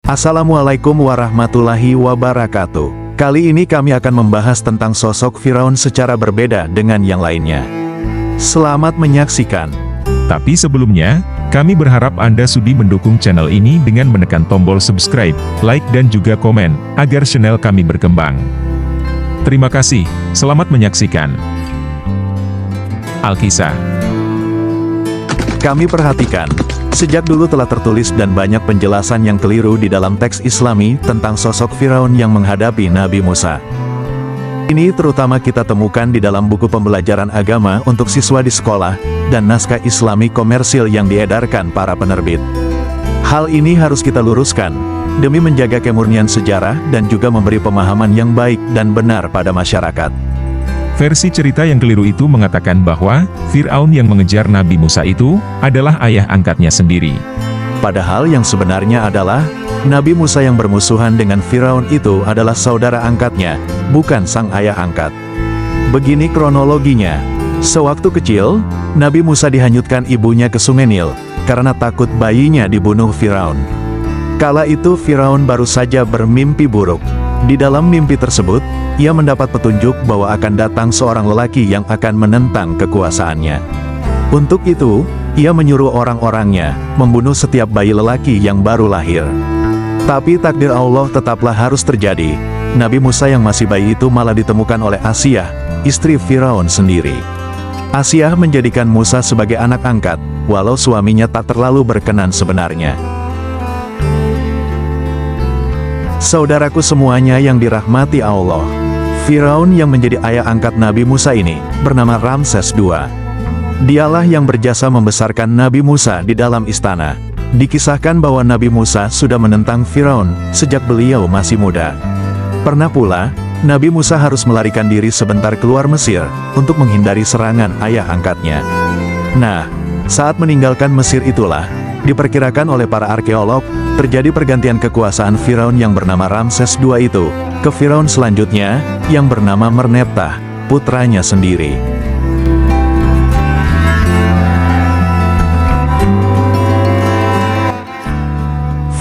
Assalamualaikum warahmatullahi wabarakatuh. Kali ini kami akan membahas tentang sosok Firaun secara berbeda dengan yang lainnya. Selamat menyaksikan. Tapi sebelumnya, kami berharap Anda sudi mendukung channel ini dengan menekan tombol subscribe, like dan juga komen, agar channel kami berkembang. Terima kasih, selamat menyaksikan. Alkisah. Kami perhatikan, sejak dulu telah tertulis dan banyak penjelasan yang keliru di dalam teks Islami tentang sosok Firaun yang menghadapi Nabi Musa. Ini terutama kita temukan di dalam buku pembelajaran agama untuk siswa di sekolah, dan naskah Islami komersil yang diedarkan para penerbit. Hal ini harus kita luruskan, demi menjaga kemurnian sejarah dan juga memberi pemahaman yang baik dan benar pada masyarakat. Versi cerita yang keliru itu mengatakan bahwa Fir'aun yang mengejar Nabi Musa itu adalah ayah angkatnya sendiri. Padahal yang sebenarnya adalah, Nabi Musa yang bermusuhan dengan Firaun itu adalah saudara angkatnya, bukan sang ayah angkat. Begini kronologinya. Sewaktu kecil, Nabi Musa dihanyutkan ibunya ke Sungai Nil, karena takut bayinya dibunuh Firaun. Kala itu Firaun baru saja bermimpi buruk. Di dalam mimpi tersebut, ia mendapat petunjuk bahwa akan datang seorang lelaki yang akan menentang kekuasaannya. Untuk itu, ia menyuruh orang-orangnya membunuh setiap bayi lelaki yang baru lahir. Tapi takdir Allah tetaplah harus terjadi. Nabi Musa yang masih bayi itu malah ditemukan oleh Asiyah, istri Firaun sendiri. Asiyah menjadikan Musa sebagai anak angkat, walau suaminya tak terlalu berkenan sebenarnya. Saudaraku semuanya yang dirahmati Allah, Firaun yang menjadi ayah angkat Nabi Musa ini, bernama Ramses II. Dialah yang berjasa membesarkan Nabi Musa di dalam istana. Dikisahkan bahwa Nabi Musa sudah menentang Firaun sejak beliau masih muda. Pernah pula, Nabi Musa harus melarikan diri sebentar keluar Mesir, untuk menghindari serangan ayah angkatnya. Nah, saat meninggalkan Mesir itulah, diperkirakan oleh para arkeolog, terjadi pergantian kekuasaan Firaun yang bernama Ramses II itu, ke Firaun selanjutnya, yang bernama Merneptah, putranya sendiri.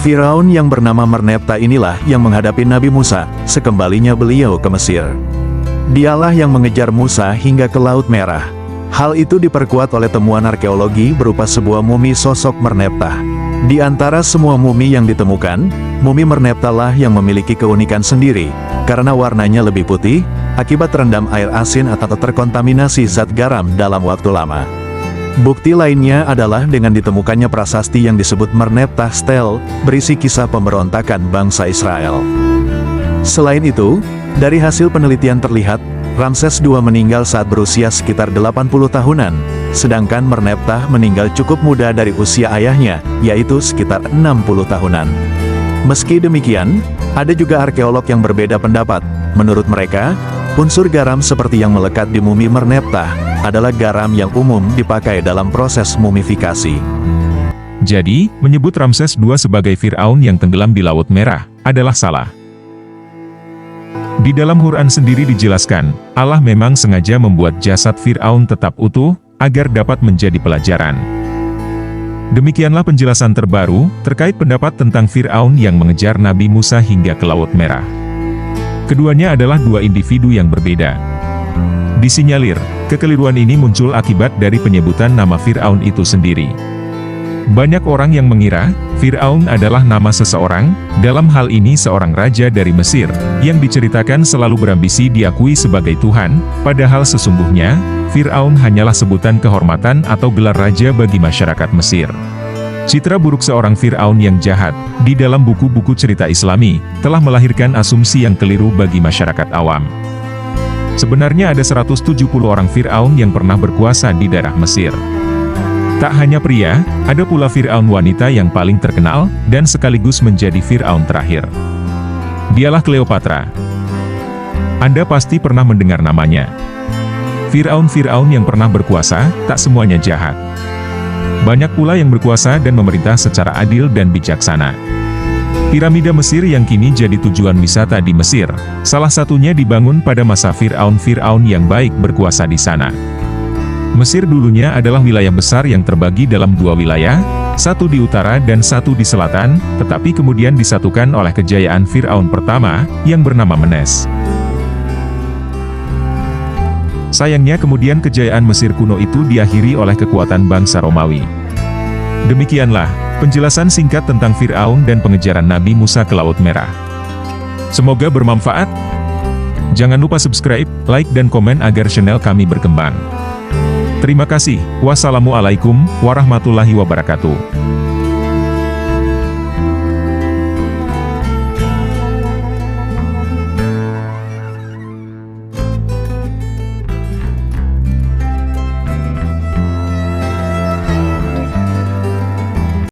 Firaun yang bernama Merneptah inilah yang menghadapi Nabi Musa, sekembalinya beliau ke Mesir. Dialah yang mengejar Musa hingga ke Laut Merah. Hal itu diperkuat oleh temuan arkeologi berupa sebuah mumi sosok Merneptah. Di antara semua mumi yang ditemukan, mumi Merneptah lah yang memiliki keunikan sendiri, karena warnanya lebih putih, akibat terendam air asin atau terkontaminasi zat garam dalam waktu lama. Bukti lainnya adalah dengan ditemukannya prasasti yang disebut Merneptah Stele, berisi kisah pemberontakan bangsa Israel. Selain itu, dari hasil penelitian terlihat, Ramses II meninggal saat berusia sekitar 80 tahunan, sedangkan Merneptah meninggal cukup muda dari usia ayahnya, yaitu sekitar 60 tahunan. Meski demikian, ada juga arkeolog yang berbeda pendapat. Menurut mereka, unsur garam seperti yang melekat di mumi Merneptah, adalah garam yang umum dipakai dalam proses mumifikasi. Jadi, menyebut Ramses II sebagai Fir'aun yang tenggelam di Laut Merah, adalah salah. Di dalam Quran sendiri dijelaskan, Allah memang sengaja membuat jasad Fir'aun tetap utuh, agar dapat menjadi pelajaran. Demikianlah penjelasan terbaru, terkait pendapat tentang Fir'aun yang mengejar Nabi Musa hingga ke Laut Merah. Keduanya adalah dua individu yang berbeda. Disinyalir, kekeliruan ini muncul akibat dari penyebutan nama Fir'aun itu sendiri. Banyak orang yang mengira, Fir'aun adalah nama seseorang, dalam hal ini seorang raja dari Mesir, yang diceritakan selalu berambisi diakui sebagai Tuhan, padahal sesungguhnya, Fir'aun hanyalah sebutan kehormatan atau gelar raja bagi masyarakat Mesir. Citra buruk seorang Fir'aun yang jahat, di dalam buku-buku cerita Islami, telah melahirkan asumsi yang keliru bagi masyarakat awam. Sebenarnya ada 170 orang Fir'aun yang pernah berkuasa di daerah Mesir. Tak hanya pria, ada pula Fir'aun wanita yang paling terkenal, dan sekaligus menjadi Fir'aun terakhir. Dialah Cleopatra. Anda pasti pernah mendengar namanya. Fir'aun-Fir'aun yang pernah berkuasa, tak semuanya jahat. Banyak pula yang berkuasa dan memerintah secara adil dan bijaksana. Piramida Mesir yang kini jadi tujuan wisata di Mesir, salah satunya dibangun pada masa Fir'aun-Fir'aun yang baik berkuasa di sana. Mesir dulunya adalah wilayah besar yang terbagi dalam dua wilayah, satu di utara dan satu di selatan, tetapi kemudian disatukan oleh kejayaan Fir'aun pertama, yang bernama Menes. Sayangnya kemudian kejayaan Mesir kuno itu diakhiri oleh kekuatan bangsa Romawi. Demikianlah penjelasan singkat tentang Fir'aun dan pengejaran Nabi Musa ke Laut Merah. Semoga bermanfaat. Jangan lupa subscribe, like dan komen agar channel kami berkembang. Terima kasih. Wassalamualaikum warahmatullahi wabarakatuh.